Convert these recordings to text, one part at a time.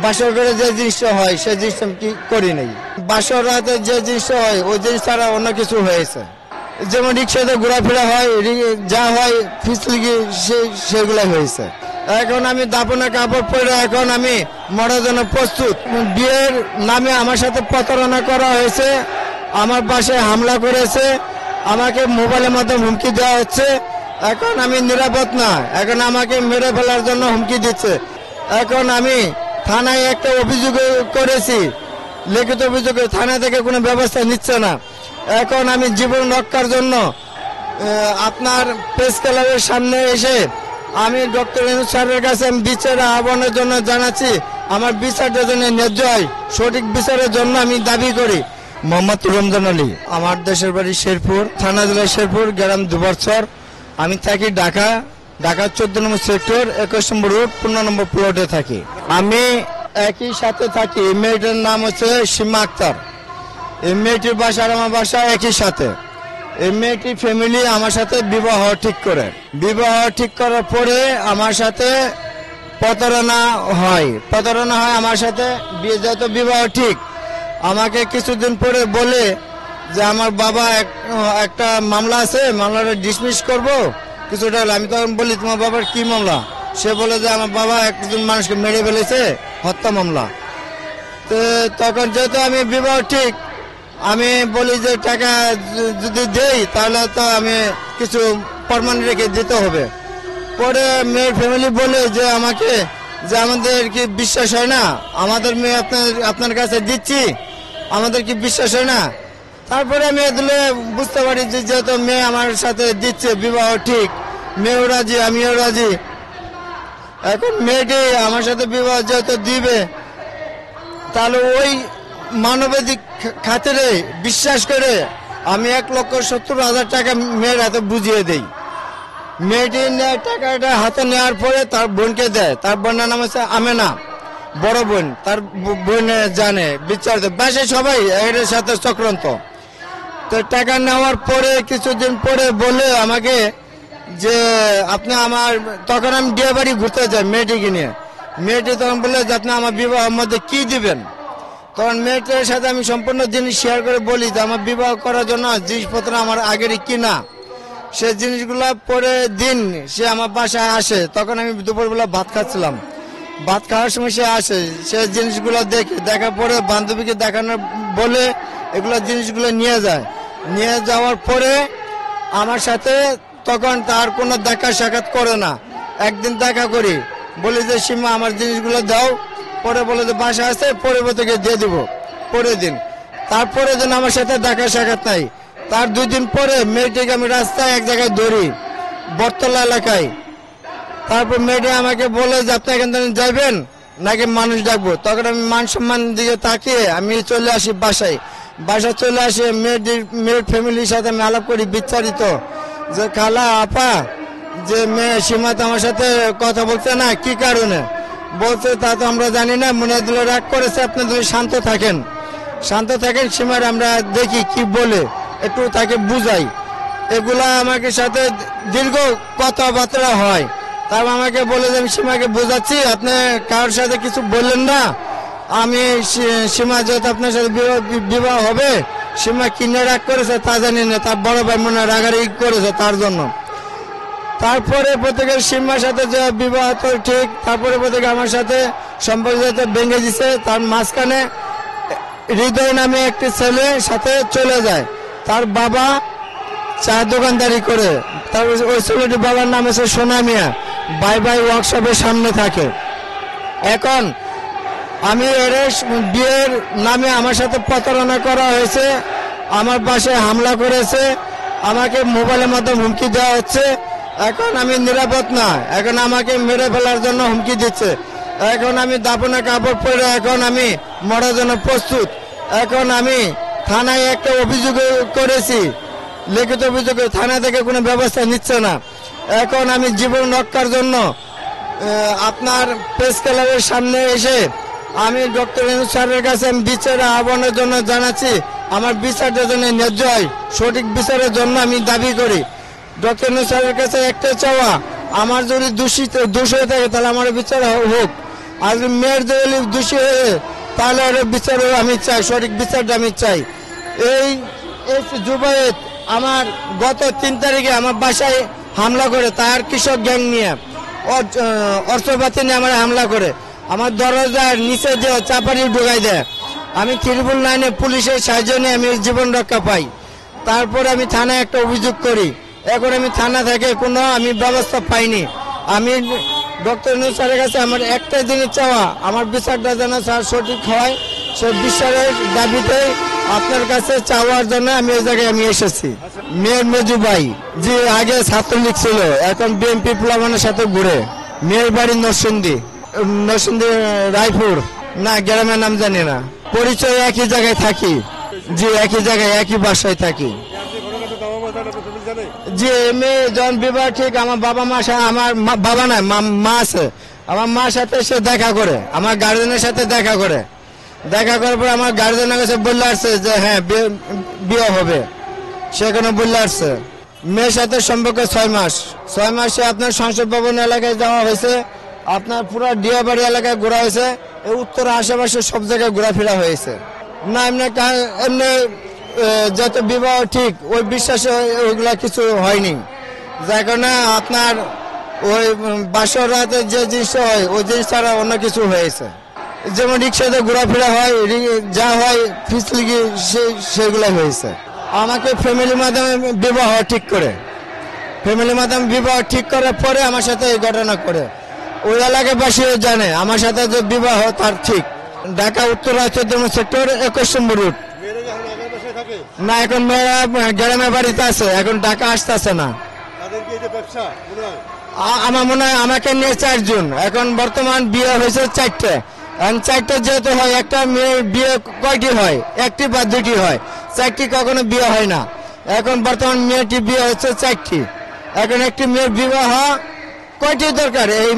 বাসর করে যে জিনিসটা হয় সেই জিনিসটা আমি কি করি নাই। বাসর রাতে যে জিনিসটা হয় ওই জিনিস ছাড়া অন্য কিছু হয়েছে, যেমন রিক্সাতে ঘোরাফেরা হয়, যা হয় ফিসলিগি সেগুলাই হয়েছে। এখন আমি দাপনা কাপড় পরে এখন আমি মরার জন্য প্রস্তুত। বিয়ের নামে আমার সাথে প্রতারণা করা হয়েছে, আমার বাসায় হামলা করেছে, আমাকে মোবাইলের মাধ্যমে হুমকি দেওয়া হচ্ছে। এখন আমি নিরাপদ না, এখন আমাকে মেরে ফেলার জন্য হুমকি দিচ্ছে। এখন আমি থানায় একটা অভিযোগ করেছি, লিখিত অভিযোগ, থানা থেকে কোনো ব্যবস্থা নিচ্ছে না। এখন আমি জীবন রক্ষার জন্য আপনার প্রেস ক্লাবের সামনে এসে আমি ডক্টর ইউনূস স্যারের কাছে আমি বিচার আহ্বানের জন্য জানাচ্ছি, আমার বিচারটা যেন ন্যায্য হয়, সঠিক বিচারের জন্য আমি দাবি করি। মোহাম্মদ রমজান আলী, আমার দেশের বাড়ি শেরপুর, থানা জেলা শেরপুর, গ্রাম দুবারচর। আমি থাকি ঢাকা 14 নম্বর সেক্টর, 21 নম্বর রোড, 15 নম্বর প্লটে থাকি। আমি একই সাথে থাকি। এই মেয়েটার নাম হচ্ছে সীমা আক্তার। এই মেয়েটির বাসা আর আমার বাসা একই সাথে। এই মেয়েটির ফ্যামিলি আমার সাথে বিবাহ ঠিক করে, বিবাহ ঠিক করার পরে আমার সাথে প্রতারণা হয় আমার সাথে। যেহেতু বিবাহ ঠিক, আমাকে কিছুদিন পরে বলে যে আমার বাবা একটা মামলা আছে, মামলাটা ডিসমিস করব কিছুটা। আমি তখন বলি তোমার বাবার কি মামলা? সে বলে যে আমার বাবা একজন মানুষকে মেরে ফেলেছে, হত্যা মামলা। তো তখন যেহেতু আমি বিবাহ ঠিক, আমি বলি যে টাকা যদি দেই তাহলে তো আমি কিছু প্রমাণ রেখে দিতে হবে। পরে মেয়ের ফ্যামিলি বলে যে আমাকে যে আমাদের কি বিশ্বাস হয় না, আমাদের মেয়ে আপনার কাছে দিচ্ছি, আমাদের কি বিশ্বাস হয় না? তারপরে আমি এগুলো বুঝতে পারি যে যেহেতু মেয়ে আমার সাথে দিচ্ছে, বিবাহ ঠিক, মেয়েও রাজি, আমিও রাজি। এখন মেয়েটি আমার সাথে বিবাহ যেহেতু দিবে, তাহলে ওই মানবাধিক খাতিরে বিশ্বাস করে আমি 1,70,000 টাকা মেয়ের হাতে বুঝিয়ে দেই। মেয়েটি টাকাটা হাতে নেওয়ার পরে তার বোনকে দেয়। তার বোনের নাম হচ্ছে আমেনা, বড় বোন। তার বোনে জানে, বিচার দেয়, বাসায় সবাই এর সাথে চক্রান্ত। তো টাকা নেওয়ার পরে কিছুদিন পরে বলে আমাকে যে আপনি আমার, তখন আমি বিয়ে বাড়ি ঘুরতে যাই মেয়েটিকে নিয়ে। মেয়েটি তখন বললে যে আপনি আমার বিবাহের মধ্যে কি দিবেন? তখন মেয়েটার সাথে আমি সম্পূর্ণ জিনিস শেয়ার করে বলি যে আমার বিবাহ করার জন্য জিনিসপত্র আমার আগেরই কিনা। সে জিনিসগুলো পরে দিন সে আমার বাসায় আসে, তখন আমি দুপুরবেলা ভাত খাচ্ছিলাম। ভাত খাওয়ার সময় সে আসে, সে জিনিসগুলো দেখার পরে বান্ধবীকে দেখানোর বলে এগুলো জিনিসগুলো নিয়ে যায়। নিয়ে যাওয়ার পরে আমার সাথে তখন তার কোনো দেখা সাক্ষাৎ করে না। একদিন দেখা করি, বলি যে সীমা আমার জিনিসগুলো দাও। পরে বলে যে বাসা আছে, পরবর্তীকে দিয়ে দিব, পরের দিন। তারপরে দিন আমার সাথে দেখা সাক্ষাৎ নাই। তার 2 দিন পরে মেয়েটিকে আমি রাস্তায় এক জায়গায় ধরি, বটতলা এলাকায়। তারপর মেয়েটি আমাকে বলে যে আপনি এখান থেকে যাইবেন নাকি মানুষ ডাকবো? তখন আমি মান সম্মান দিকে তাকিয়ে আমি চলে আসি বাসায় চলে আসে। মেয়ের ফ্যামিলির সাথে আমি আলাপ করি বিস্তারিত, যে খালা, আপা, যে মেয়ে সীমা তো আমার সাথে কথা বলছে না, কি কারণে বলছে তা তো আমরা জানি না, মনে দিল রাগ করেছে, আপনি যদি শান্ত থাকেন সীমার আমরা দেখি কি বলে, একটু তাকে বুঝাই। এগুলা আমাকে সাথে দীর্ঘ কথাবার্তা হয়। তারপর আমাকে বলে যে আমি সীমাকে বোঝাচ্ছি, আপনি কারোর সাথে কিছু বললেন না। আমি সীমা যেহেতু আপনার সাথে বিবাহ হবে, সীমা কিনে রাগ করেছে তা জানি না, তার বড় ভাই মনে রাগারাগি করেছে তার জন্য। তারপরে প্রত্যেকের সীমার সাথে যে বিবাহ তো ঠিক, তারপরে প্রত্যেকে আমার সাথে সম্পর্ক ভেঙে দিছে। তার মাঝখানে হৃদয় নামে একটি ছেলে সাথে চলে যায়। তার বাবা চা দোকানদারি করে। তারপর ওই ছেলেটির বাবার নাম হচ্ছে সোনা মিয়া, বাই ওয়ার্কশপের সামনে থাকে। এখন আমি এর বিয়ের নামে আমার সাথে প্রতারণা করা হয়েছে, আমার বাসায় হামলা করেছে, আমাকে মোবাইলের মাধ্যমে হুমকি দেওয়া হচ্ছে। এখন আমি নিরাপদ না, এখন আমাকে মেরে ফেলার জন্য হুমকি দিচ্ছে। এখন আমি দাপনা কাপড় পরে এখন আমি মরার জন্য প্রস্তুত। এখন আমি থানায় একটা অভিযোগ করেছি, লিখিত অভিযোগ, থানা থেকে কোনো ব্যবস্থা নিচ্ছে না। এখন আমি জীবন রক্ষার জন্য আপনার প্রেস ক্লাবের সামনে এসে আমি ডক্টর ইউনূস স্যারের কাছে আমি বিচার আহ্বানের জন্য জানাচ্ছি, আমার বিচারটা যেন ন্যায্য হয়, সঠিক বিচারের জন্য আমি দাবি করি। ডক্টর ইউনূস স্যারের কাছে একটা চাওয়া, আমার যদি দোষ হয়ে থাকে তাহলে আমার বিচার হোক। আর মেয়ের যদি দোষী হয়ে তাহলে ওর বিচার আমি চাই, সঠিক বিচারটা আমি চাই। এই জুবায়েত আমার গত 3 তারিখে আমার বাসায় হামলা করে, তার কৃষক গ্যাং নিয়ে অস্ত্রপাতি নিয়ে আমার হামলা করে, আমার দরজার নিচে যে চাপারি ঢুকাই দেয়। আমি 999 পুলিশের সাহায্য নিয়ে আমি জীবন রক্ষা পাই। তারপরে আমি থানায় একটা অভিযোগ করি। এখন আমি থানা থেকে কোনো আমি ব্যবস্থা পাইনি। আমি ডক্টর ইউনূস স্যারের কাছে আমার একটাই জিনিস চাওয়া, আমার বিচারটা যেন স্যার সঠিক হয়, সে বিচারের দাবিতে আপনার কাছে চাওয়ার জন্য আমি ওই জায়গায় আমি এসেছি। মেয়ের মেজু ভাই যে আগে ছাত্রলীগ ছিল, এখন বিএনপি প্লাবনের সাথে ঘুরে। মেয়ের বাড়ি নরসিংদী রায়পুর, না গ্রামের নাম জানি না। পরিচয় একই জায়গায় থাকি, জি একই জায়গায় একই বাসায় থাকি। জি মেয়ে যখন বিবাহ ঠিক, আমার বাবা মা আমার বাবা না মা আছে, আমার মার সাথে সে দেখা করে, আমার গার্জেনের সাথে দেখা করে। দেখা করার পর আমার গার্জেনের কাছে বললে আসছে যে হ্যাঁ বিয়ে হবে, সেখানে বললে আসছে। মেয়ের সাথে সম্পর্ক 6 মাস। 6 মাসে আপনার সংসদ ভবন এলাকায় যাওয়া হয়েছে, আপনার পুরো ডিয়াবাড়ি এলাকায় ঘোরা হয়েছে, এই উত্তর আশেপাশে সব জায়গায় ঘোরাফেরা হয়েছে। না এমনি যত বিবাহ ঠিক ওই বিশ্বাসে ওইগুলা কিছু হয়নি, যার কারণে আপনার ওই বাসর রাতে যে জিনিসটা হয় ওই জিনিস ছাড়া অন্য কিছু হয়েছে। যেমন রিক্সাতে ঘোরাফেরা হয়, যা হয় ফিসলিগি সেগুলো হয়েছে। আমাকে ফ্যামিলির মাধ্যমে বিবাহ ঠিক করে, ফ্যামিলির মাধ্যমে বিবাহ ঠিক করার পরে আমার সাথে এই ঘটনা করে। ওই এলাকাবাসীও জানে আমার সাথে যে বিবাহ তার ঠিক। ঢাকা উত্তরা 14 সেক্টর 21 নম্বর রুট। না এখন মেয়েরা গ্রামের বাড়িতে আছে, এখন ঢাকা আসতেছে না। আমার মনে হয় আমাকে নিয়ে 4 জন। এখন বর্তমান বিয়ে হয়েছে 4টে। এখন 4টে যেহেতু হয়, একটা মেয়ের বিয়ে কয়টি হয়? 1টি বা 2টি হয়, 4টি কখনো বিয়ে হয় না। এখন বর্তমান মেয়েটি বিয়ে হচ্ছে 4টি। এখন একটি মেয়ের বিবাহ কয়টি দরকার? এই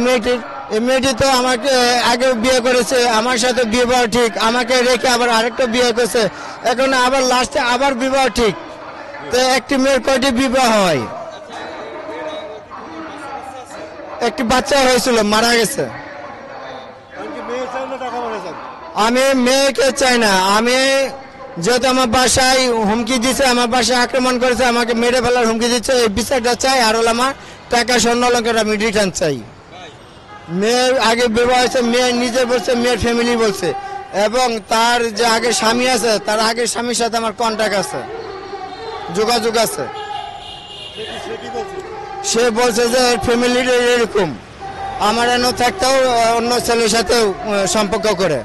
মেয়েটি তো আমাকে আগে বিয়ে করেছে, আমার সাথে বিবাহ ঠিক, আমাকে রেখে আবার আরেকটা বিয়ে করেছে, এখন আবার লাস্টে আবার বিবাহ ঠিক। তো একটি মেয়ের কয়টি বিবাহ হয়? একটি বাচ্চা হয়েছিল, মারা গেছে। আমি মেয়েকে চাই না। আমি যেহেতু আমার বাসায় হুমকি দিচ্ছে, আমার বাসায় আক্রমণ করেছে, আমাকে মেরে ফেলার হুমকি দিচ্ছে, এই বিচারটা চাই। আর হলো আমার টাকা স্বর্ণ অলংকার আমি রিটার্ন চাই। মেয়ের আগে বিবাহ হয়েছে, মেয়ে নিজে বলছে, মেয়ের ফ্যামিলি বলছে, এবং তার যে আগে স্বামী আছে, তার আগের স্বামীর সাথে আমার কন্ট্যাক্ট আছে, যোগাযোগ আছে। সে বলছে যে ফ্যামিলির এরকম, আমার এনে থাকতেও অন্য ছেলের সাথেও সম্পর্ক করে।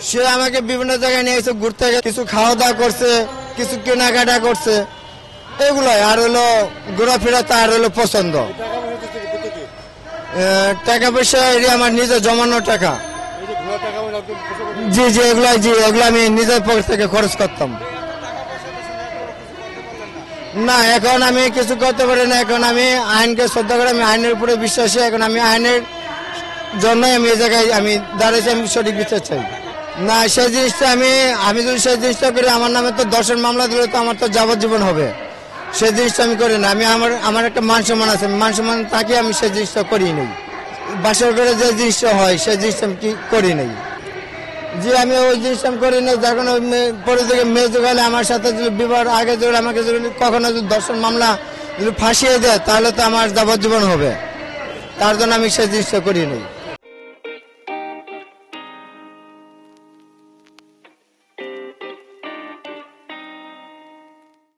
সে আমাকে বিভিন্ন জায়গায় নিয়ে এসে ঘুরতে, কিছু খাওয়া দাওয়া করছে, কিছু কেনাকাটা করছে, এগুলোই। আর হলো ঘোরাফেরা তার হলো পছন্দ। টাকা পয়সা আমার নিজে জমানো টাকা। জি এগুলো আমি নিজের পকেট থেকে খরচ করতাম। না এখন আমি কিছু করতে পারি না। এখন আমি আইনকে শ্রদ্ধা করে, আমি আইনের উপরে বিশ্বাসী। এখন আমি আইনের জন্যই আমি এই জায়গায় আমি দাঁড়িয়েছি, আমি সঠিক বিচার চাই। না সেই জিনিসটা আমি যদি সেই জিনিসটা করি, আমার নামে তো দর্শন মামলা দিলে তো আমার তো যাবজ্জীবন হবে। সেই জিনিসটা আমি করি না। আমার একটা মান সম্মান আছে, মান সম্মান তাকে আমি সেই জিনিসটা করি নাই। বাসর করে যে জিনিসটা হয় সেই জিনিসটা আমি করি নাই। যে আমি ওই জিনিসটা আমি করি না। যখন ওই পরে থেকে মেয়ে জোগালে আমার সাথে যদি বিবাহ আগে যদি আমাকে যদি কখনো যদি দর্শন মামলা যদি ফাঁসিয়ে দেয়, তাহলে তো আমার যাবজ্জীবন হবে। তার জন্য আমি সেই জিনিসটা করি নাই।